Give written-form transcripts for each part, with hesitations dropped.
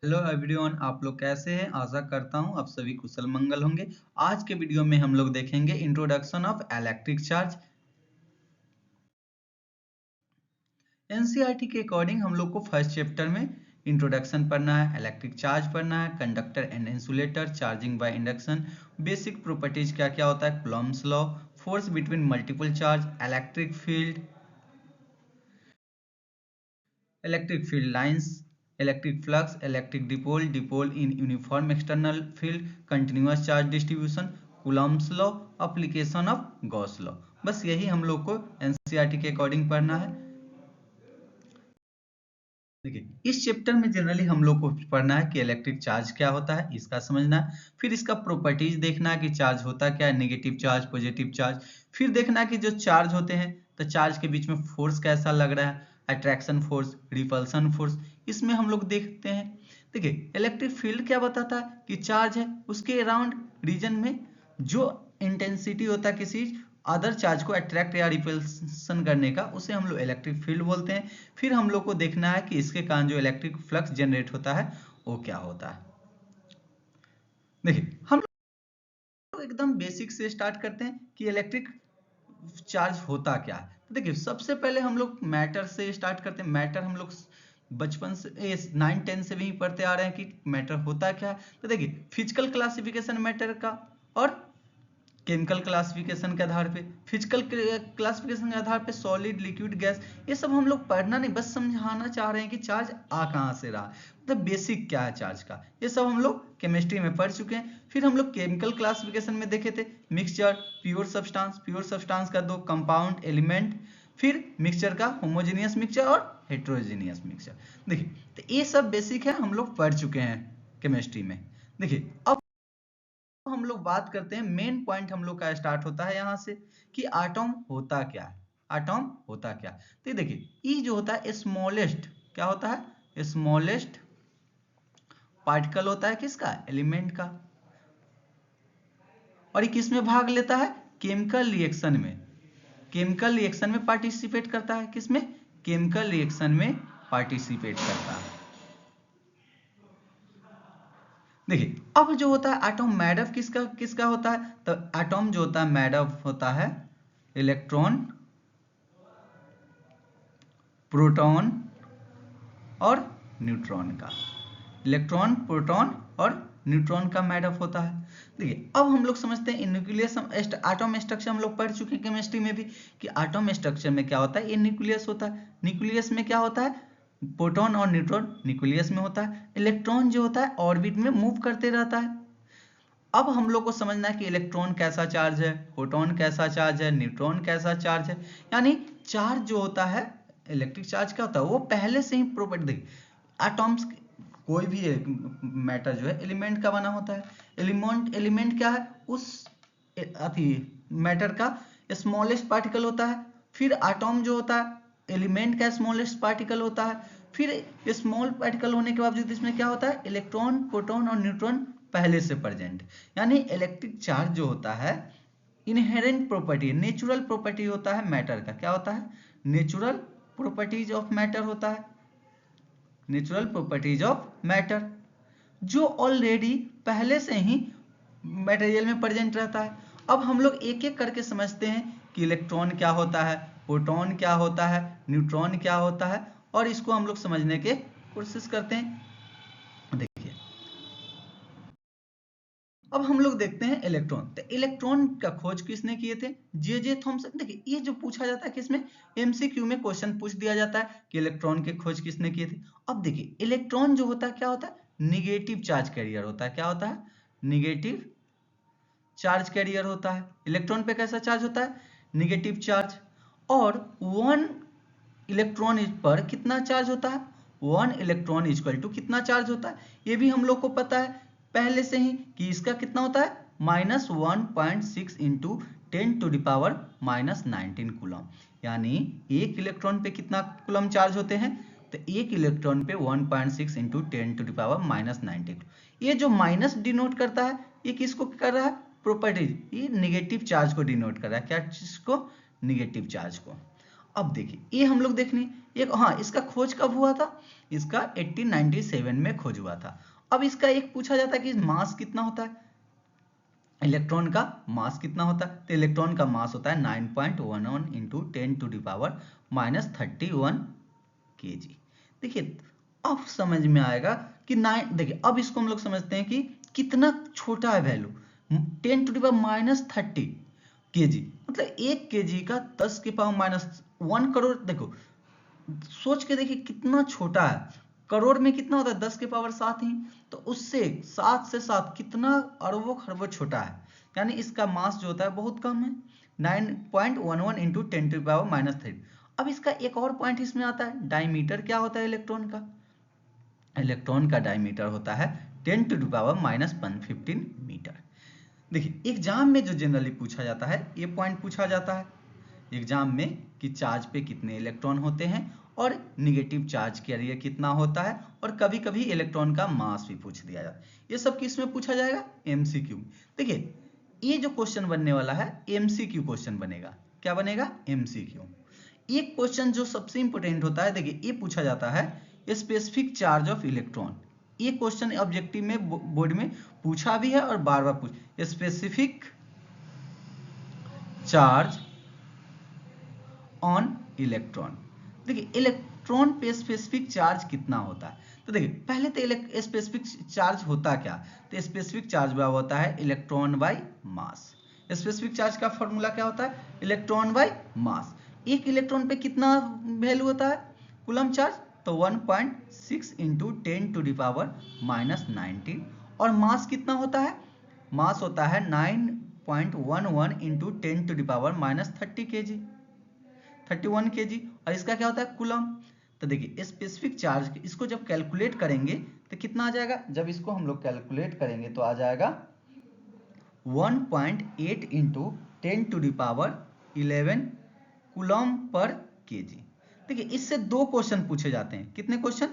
Hello everyone, आप लोग कैसे हैं? आशा करता हूं आप सभी कुशल मंगल होंगे। आज के वीडियो में हम लोग देखेंगे introduction of electric charge. NCERT के अकॉर्डिंग हम लोग को फर्स्ट चैप्टर में इंट्रोडक्शन पढ़ना है, इलेक्ट्रिक चार्ज पढ़ना है, conductor and insulator, charging by induction, basic properties क्या क्या होता है, Coulomb's law, force between multiple charge, electric field lines, electric flux, electric dipole, dipole in uniform external field, continuous charge distribution, Coulomb's law, application of Gauss law. बस यही हम लोग को NCERT के अकॉर्डिंग पढ़ना है। देखिए, इस चैप्टर में जनरली हम लोग को पढ़ना है कि इलेक्ट्रिक चार्ज क्या होता है, इसका समझना है। फिर इसका प्रॉपर्टीज देखना है कि चार्ज होता क्या है, नेगेटिव चार्ज, पॉजिटिव चार्ज। फिर देखना है कि जो चार्ज होते हैं तो चार्ज के बीच में फोर्स कैसा लग रहा है, अट्रैक्शन फोर्स, रिपल्सन फोर्स, इसमें हम लोग देखते हैं। देखिए, इलेक्ट्रिक फील्ड क्या बताता है कि चार्ज है, उसके अराउंड रीजन में जो इंटेंसिटी होता है किसी अदर चार्ज को अट्रैक्ट या रिपल्सन करने का, उसे हम लोग इलेक्ट्रिक फील्ड बोलते हैं। फिर हम लोग को देखना है कि इसके कारण जो इलेक्ट्रिक फ्लक्स जनरेट होता है वो क्या होता है। देखिए, हम लोग एकदम बेसिक से स्टार्ट करते हैं कि इलेक्ट्रिक चार्ज होता क्या है। तो देखिए, सबसे पहले हम लोग मैटर से स्टार्ट करते हैं। मैटर हम लोग बचपन से 9-10 से भी पढ़ते आ रहे हैं कि मैटर होता क्या है। तो देखिए, फिजिकल क्लासिफिकेशन मैटर का और केमिकल क्लासिफिकेशन के आधार पे, फिजिकल क्लासिफिकेशन के आधार पे सॉलिड, लिक्विड, गैस, ये सब हम लोग पढ़ना नहीं, बस समझाना चाह रहे हैं कि चार्ज आ कहाँ से रहा, मतलब बेसिक क्या है चार्ज का, ये सब हम लोग केमिस्ट्री में पढ़ चुके हैं। फिर हम लोग केमिकल क्लासिफिकेशन में देखे थे मिक्सचर, प्योर सब्सटेंस का दो कंपाउंड एलिमेंट, फिर मिक्सचर का होमोजेनियस मिक्सचर और हेट्रोजेनियस मिक्सचर। देखिए, तो ये सब बेसिक है, हम लोग पढ़ चुके हैं केमिस्ट्री में। देखिए, अब हम लोग बात करते हैं, मेन पॉइंट हम लोग का स्टार्ट होता है यहाँ से कि एटॉम होता क्या है। एटॉम होता क्या, तो देखिए, ई जो होता है स्मॉलेस्ट, क्या होता है, स्मॉलेस्ट पार्टिकल होता है किसका, एलिमेंट का। और ये किस में भाग लेता है, केमिकल रिएक्शन में, केमिकल रिएक्शन में पार्टिसिपेट करता है, किसमें, केमिकल रिएक्शन में पार्टिसिपेट करता है। देखिए, अब जो होता है एटॉम मेड ऑफ किसका किसका होता है, तो एटॉम जो होता है मेड ऑफ होता है इलेक्ट्रॉन, प्रोटॉन और न्यूट्रॉन का। इलेक्ट्रॉन, प्रोटॉन और न्यूट्रॉन का मेड ऑफ होता है। देखिए, अब हम लोग समझते हैं न्यूक्लियस, एटॉम स्ट्रक्चर हम लोग पढ़ चुके हैं केमिस्ट्री में भी कि एटॉम स्ट्रक्चर में क्या होता है, ये न्यूक्लियस होता है। न्यूक्लियस में क्या होता है, प्रोटॉन और न्यूट्रॉन न्यूक्लियस में होता है। इलेक्ट्रॉन जो होता है ऑर्बिट में मूव करते रहता है। अब हम लोग को समझना है कि इलेक्ट्रॉन कैसा चार्ज है, प्रोटॉन कैसा चार्ज है, न्यूट्रॉन कैसा चार्ज है। यानी चार्ज जो होता है, इलेक्ट्रिक चार्ज क्या होता है, वो पहले से ही प्रॉपर्टी, देखिए एटॉम्स, कोई भी मैटर जो है एलिमेंट का बना होता है। एलिमेंट क्या है, उस अथी मैटर का स्मॉलेस्ट पार्टिकल होता है। फिर एटॉम जो होता है एलिमेंट का स्मॉलेस्ट पार्टिकल होता है। फिर स्मॉल पार्टिकल होने के बावजूद इसमें क्या होता है, इलेक्ट्रॉन, प्रोटॉन और न्यूट्रॉन पहले से प्रेजेंट। यानी इलेक्ट्रिक चार्ज जो होता है इनहेरेंट प्रॉपर्टी, नेचुरल प्रॉपर्टी होता है मैटर का। क्या होता है, नेचुरल प्रॉपर्टीज ऑफ मैटर होता है, नेचुरल प्रॉपर्टीज ऑफ मैटर, जो ऑलरेडी पहले से ही मटेरियल में प्रेजेंट रहता है। अब हम लोग एक एक करके समझते हैं कि इलेक्ट्रॉन क्या होता है, प्रोटॉन क्या होता है, न्यूट्रॉन क्या होता है, और इसको हम लोग समझने के कोशिश करते हैं। देखिए, अब हम लोग देखते हैं इलेक्ट्रॉन। तो इलेक्ट्रॉन का खोज किसने किए थे, जे थॉमसन। देखिए, ये जो पूछा जाता है किसमें, एमसीक्यू में क्वेश्चन पूछ दिया जाता है कि इलेक्ट्रॉन के खोज किसने किए थे। अब देखिए, इलेक्ट्रॉन जो होता है क्या होता है, निगेटिव चार्ज कैरियर होता है। क्या होता है, निगेटिव चार्ज कैरियर होता है। इलेक्ट्रॉन पे कैसा चार्ज होता है, निगेटिव चार्ज। और 1 इलेक्ट्रॉन पर कितना चार्ज होता है, 1 इलेक्ट्रॉन इक्वल टू कितना चार्ज होता है, ये भी हम लोग को पता है पहले से ही कि इसका कितना होता है, -1.6 इंटू 10⁻⁻19 कूलम। यानी एक इलेक्ट्रॉन पे कितना कूलम चार्ज होते हैं, तो एक इलेक्ट्रॉन पे 1.6 इंटू 10⁻⁻19। ये जो माइनस डिनोट करता है, ये किसको कर रहा है, प्रॉपर्टीज, ये निगेटिव चार्ज को डिनोट कर रहा है। क्या चीज को, निगेटिव चार्ज को। अब देखिए, ये हम लोग देखने एक, हाँ, इसका खोज कब हुआ था, इसका 1897 में खोज हुआ था। अब इसका एक पूछा जाता है कि मास कितना होता है, इलेक्ट्रॉन का मास कितना होता है। तो इलेक्ट्रॉन का मास होता है 9.11 इंटू 10⁻⁻31 kg। देखिए अब समझ में आएगा कि देखिए अब इसको हम लोग समझते हैं कि कितना छोटा है वैल्यू, 10⁻30 kg, मतलब 1 kg का 10⁻⁻1 करोड़। देखो सोच के देखिए कितना छोटा है, करोड़ में कितना होता है 10⁻7 ही, तो उससे 7 से 7 कितना अरबों खरबों छोटा है, यानी इसका मास जो होता है बहुत कम है, 9.11 इंटू 10⁻³ अब इसका एक और पॉइंट इसमें आता है, डायमीटर क्या होता है इलेक्ट्रॉन का, इलेक्ट्रॉन का डायमीटर होता है 10⁻⁻115 मीटर। देखिए एग्जाम में जो जनरली पूछा जाता है ये पॉइंट पूछा जाता है एग्जाम में कि चार्ज पे कितने इलेक्ट्रॉन होते हैं और निगेटिव चार्ज कैरियर कितना होता है, और कभी कभी इलेक्ट्रॉन का मास भी पूछ दिया जाता है। ये सब किस में पूछा जाएगा, एमसीक्यू। देखिए ये जो क्वेश्चन बनने वाला है एमसीक्यू क्वेश्चन बनेगा। क्या बनेगा, एमसीक्यू। एक क्वेश्चन जो सबसे इंपॉर्टेंट होता है, देखिए ये पूछा जाता है स्पेसिफिक चार्ज ऑफ इलेक्ट्रॉन। ये क्वेश्चन ऑब्जेक्टिव में बोर्ड में पूछा भी है और बार बार पूछ, स्पेसिफिक चार्ज ऑन इलेक्ट्रॉन। देखिए इलेक्ट्रॉन पे स्पेसिफिक चार्ज कितना होता है, तो देखिए पहले तो स्पेसिफिक चार्ज होता क्या, तो स्पेसिफिक चार्ज बराबर होता है electron by mass. Specific charge का फॉर्मूला क्या होता है, इलेक्ट्रॉन बाय मास। एक इलेक्ट्रॉन पे कितना वैल्यू होता है कूलम चार्ज, तो 1.6 इंटू 10⁻⁻19, और मास कितना होता है, मास होता है 9.11 इंटू 10⁻30 kg, 31 kg, और इसका क्या होता है कूलम। तो देखिए स्पेसिफिक चार्ज इसको जब कैलकुलेट करेंगे तो कितना आ जाएगा, जब इसको हम लोग कैलकुलेट करेंगे तो आ जाएगा 1.8 इंटू 10⁻11 कूलम पर केजी। देखिए इससे दो क्वेश्चन पूछे जाते हैं, कितने क्वेश्चन,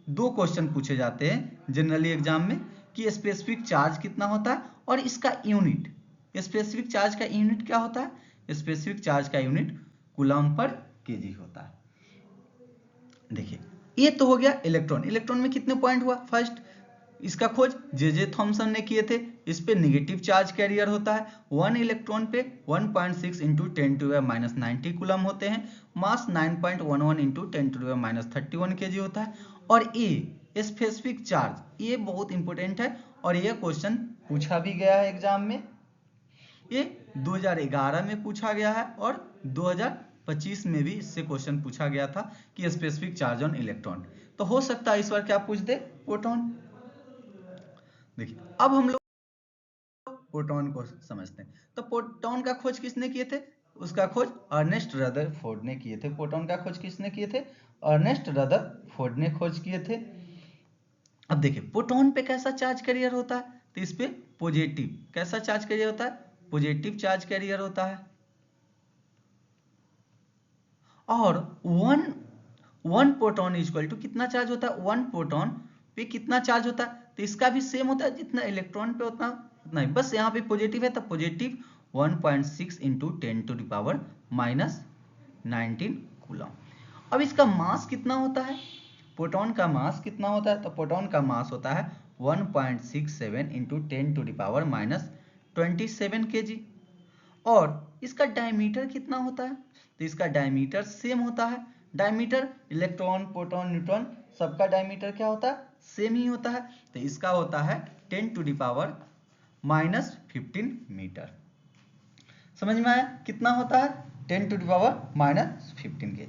दो क्वेश्चन पूछे जाते हैं जनरली एग्जाम में कि स्पेसिफिक चार्ज कितना होता है और इसका यूनिट, स्पेसिफिक चार्ज का यूनिट क्या होता है, स्पेसिफिक चार्ज का यूनिट कूलम पर केजी होता है। देखिए ये तो हो गया इलेक्ट्रॉन। इलेक्ट्रॉन में कितने पॉइंट हुआ, फर्स्ट इसका खोज जे थॉमसन ने किए थे, इस पे निगेटिव चार्ज कैरियर होता है, 1 इलेक्ट्रॉन पे 1.6 इंटू 10⁻⁻90 कूलम होते हैं, मास 9.11 इंटू 10⁻31 kg होता है। और ये स्पेसिफिक चार्ज ये बहुत इंपॉर्टेंट है और ये क्वेश्चन पूछा भी गया है एग्जाम में, ये 2011 में पूछा गया है और 2025 में भी इससे क्वेश्चन पूछा गया था कि स्पेसिफिक चार्ज ऑन इलेक्ट्रॉन। तो हो सकता है इस बार क्या पूछ दे, प्रोटॉन। देखिए अब हम लोग प्रोटॉन को समझते हैं। तो प्रोटॉन का खोज किसने किए थे, उसका खोज अर्नेस्ट रदरफोर्ड ने किए थे। प्रोटॉन का खोज किसने किए थे, अर्नेस्ट रदरफोर्ड ने खोज किए थे। अब देखिए प्रोटॉन पे कैसा चार्ज कैरियर होता है, तो इस पे पॉजिटिव, कैसा चार्ज कैरियर होता है, पॉजिटिव चार्ज कैरियर होता है। और वन प्रोटॉन इक्वल टू कितना चार्ज होता है, वन प्रोटॉन पे कितना चार्ज होता है, तो इसका भी सेम होता है, जितना इलेक्ट्रॉन पे उतना उतना ही, बस यहाँ पे पॉजिटिव है तो पॉजिटिव 1.6 इंटू 10⁻⁻19 कूलम। अब इसका मास कितना होता है, प्रोटॉन का मास कितना होता है, तो प्रोटॉन का मास होता है 1.67 इंटू 10⁻27 kg। और इसका डायमीटर कितना होता है, तो इसका डायमीटर सेम होता है। डायमीटर इलेक्ट्रॉन प्रोटॉन न्यूट्रॉन सबका डायमीटर क्या होता है, सेम ही होता है, तो इसका होता है 10⁻⁻15 मीटर। समझ में आया कितना होता है, 10⁻⁻15 के।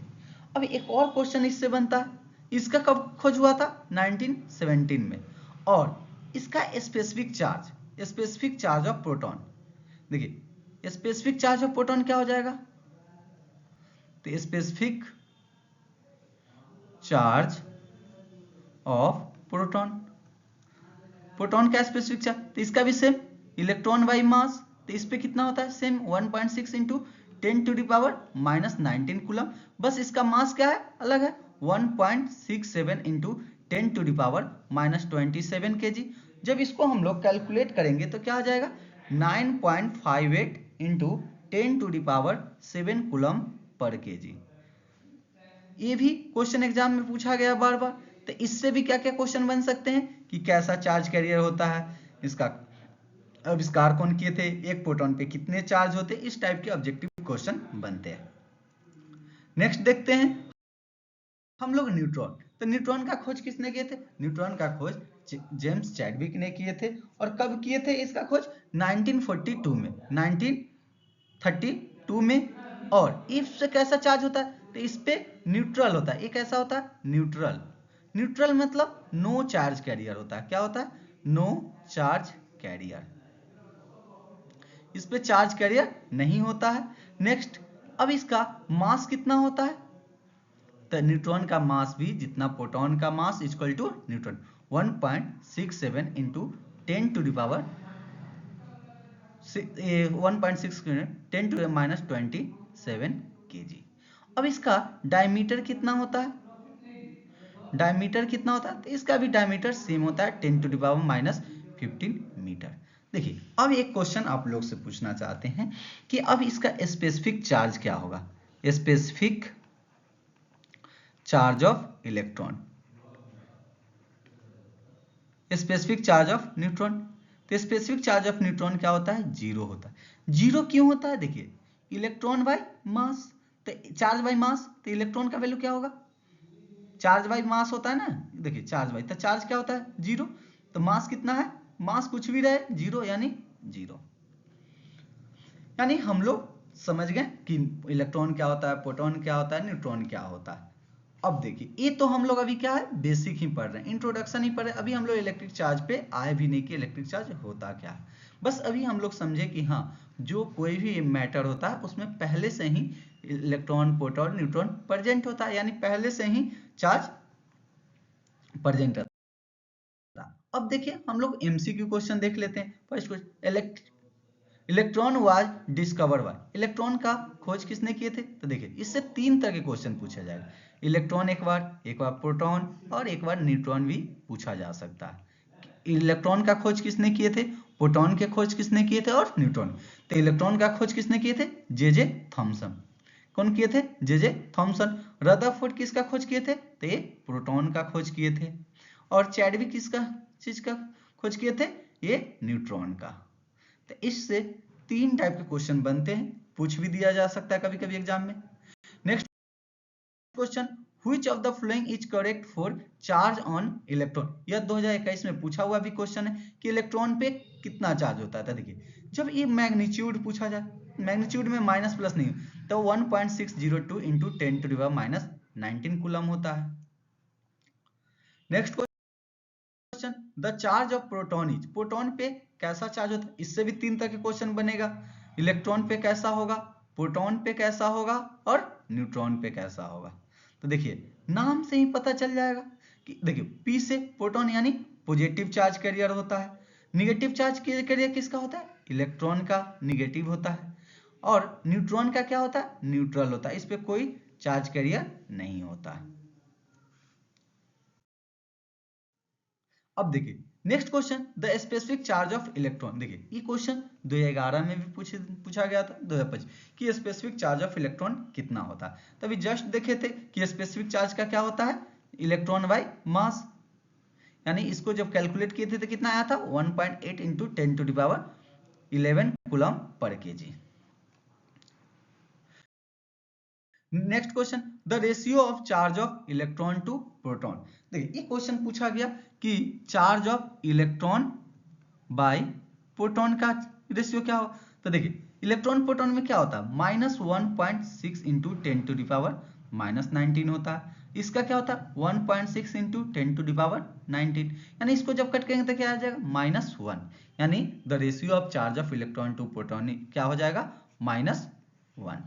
अब एक और क्वेश्चन इससे बनता है, इसका कब खोज हुआ था, 1917 में, और इसका स्पेसिफिक चार्ज ऑफ प्रोटॉन। देखिए स्पेसिफिक चार्ज ऑफ प्रोटॉन क्या हो जाएगा, तो specific charge of proton, proton का स्पेसिफिक चार्ज, तो इसका भी सेम इलेक्ट्रॉन बाई मास, तो इस पे कितना होता है सेम 1.6 इंटू 10⁻⁻19 कूलम, बस इसका मास क्या है अलग है, 1.67 इंटू 10⁻⁻27 kg। जब इसको हम लोग कैलकुलेट करेंगे तो क्या आ जाएगा, 9.58 इंटू 10⁻7 कूलम पर केजी। ये भी क्वेश्चन एग्जाम में पूछा गया बार बार तो इससे भी क्या क्या क्वेश्चन बन सकते हैं कि कैसा चार्ज कैरियर होता है, इसका आविष्कार कौन किए थे, एक प्रोटॉन पे कितने चार्ज होते, इस टाइप के ऑब्जेक्टिव क्वेश्चन बनते हैं। नेक्स्ट देखते हैं हम लोग न्यूट्रॉन। तो न्यूट्रॉन का खोज किसने किए थे, न्यूट्रॉन का खोज जेम्स चैडविक ने किए थे। और कब किए थे इसका खोज, 1942 में, 1932 में। और इस से कैसा चार्ज होता है, तो इस पे न्यूट्रल होता है, ये कैसा होता है, न्यूट्रल। न्यूट्रल मतलब नो चार्ज कैरियर होता है, क्या होता है, नो चार्ज कैरियर, इस पे चार्ज कैरियर नहीं होता है। नेक्स्ट, अब इसका मास कितना होता है, तो न्यूट्रॉन का मास भी जितना प्रोटॉन का mass equal to neutron 1.67 into 10 to the power 1.6 10 to minus 27 kg। अब इसका डायमीटर कितना होता है, डायमीटर कितना होता है, तो इसका भी डायमीटर सेम होता है 10 to the power minus 15 metre. देखिए अब एक क्वेश्चन आप लोग से पूछना चाहते हैं कि अब इसका स्पेसिफिक चार्ज क्या होगा, specific charge of electron, specific charge of neutron. तो स्पेसिफिक चार्ज ऑफ न्यूट्रॉन क्या होता है, जीरो होता है। जीरो क्यों होता है, देखिए इलेक्ट्रॉन बाय मास, तो चार्ज बाय मास, तो इलेक्ट्रॉन का वैल्यू क्या होगा, चार्ज बाय मास होता है ना, देखिए चार्ज बाय, तो चार्ज क्या होता है, जीरो। तो मास कितना है, मास कुछ भी रहे, जीरो यानी जीरो। यानी हम लोग समझ गए कि इलेक्ट्रॉन क्या होता है, प्रोटॉन क्या होता है, न्यूट्रॉन क्या होता है। अब देखिए ये तो हम लोग अभी क्या है, बेसिक ही पढ़ रहे हैं, इंट्रोडक्शन ही पढ़ रहे हैं। अभी हम लोग इलेक्ट्रिक चार्ज पे आए भी नहीं कि इलेक्ट्रिक चार्ज होता क्या है। बस अभी हम लोग समझे कि हाँ, जो कोई भी मैटर होता है उसमें पहले से ही इलेक्ट्रॉन, प्रोटॉन, न्यूट्रॉन प्रेजेंट होता है, यानी पहले से ही चार्ज प्रेजेंट रहता है। अब देखिए हम लोग एमसीक्यू क्वेश्चन देख लेते हैं। First question, electron was discover by, electron का खोज किसने किए थे, तो देखिए इससे तीन तरह के क्वेश्चन पूछा जाएगा। इलेक्ट्रॉन एक बार प्रोटॉन और एक बार न्यूट्रॉन भी पूछा जा सकता है। इलेक्ट्रॉन का खोज किसने किए थे, प्रोटॉन के खोज किसने किए थे, और न्यूट्रॉन। तो इलेक्ट्रॉन का खोज किसने किए थे, जे थॉमसन। कौन किए थे, जे थॉमसन। रदरफोर्ड किसका खोज किए थे, तो ये प्रोटॉन का खोज किए थे। और चैडविक किसका चीज का खोज किए थे, ये न्यूट्रॉन का। तो इससे तीन टाइप के क्वेश्चन बनते हैं, पूछ भी दिया जा सकता है कभी कभी एग्जाम में। Next question, which of the following is correct for charge on electron. यह 2021 में पूछा हुआ भी क्वेश्चन है कि इलेक्ट्रॉन पे कितना चार्ज होता है। देखिए जब ये मैग्नीट्यूड पूछा जाए, मैग्नीट्यूड में माइनस प्लस नहीं, तो 1.602 into 10 to the power minus 19 coulomb होता है। Next question, the charge of proton is, proton पे कैसा चार्ज होता है, इससे भी तीन तरह के क्वेश्चन बनेगा। इलेक्ट्रॉन पे कैसा होगा, प्रोटॉन पे कैसा होगा, और न्यूट्रॉन पे कैसा होगा। तो देखिए नाम से ही पता चल जाएगा कि देखिए पी से प्रोटॉन यानी पॉजिटिव चार्ज कैरियर होता है, निगेटिव चार्ज कैरियर किसका होता है, इलेक्ट्रॉन का निगेटिव होता है, और न्यूट्रॉन का क्या होता है, न्यूट्रल होता है, इस पे कोई चार्ज कैरियर नहीं होता है। अब देखिए next question, the specific charge of electron. देखिए ये क्वेश्चन 2011 में भी पूछा गया था, 2025 कि स्पेसिफिक चार्ज ऑफ इलेक्ट्रॉन कितना होता है। तभी जस्ट देखे थे कि स्पेसिफिक चार्ज का क्या होता है, इलेक्ट्रॉन बाय मास, यानी इसको जब कैलकुलेट किए थे तो कितना आया था, 1.8 into 10 to the power 11 coulomb पर kg. Next question, the ratio of charge of electron to proton. देखिए ये क्वेश्चन पूछा गया कि charge of electron by proton का रेशियो क्या हो। तो देखिए इलेक्ट्रॉन प्रोटॉन में क्या होता है, -1.6 इंटू 10 टू द पावर -19 होता है। इसका क्या होता है 1.6 इंटू 10 टू द पावर 19, यानी इसको जब कट करेंगे तो क्या आ जाएगा -1, यानी the ratio of charge of electron to proton क्या हो जाएगा -1।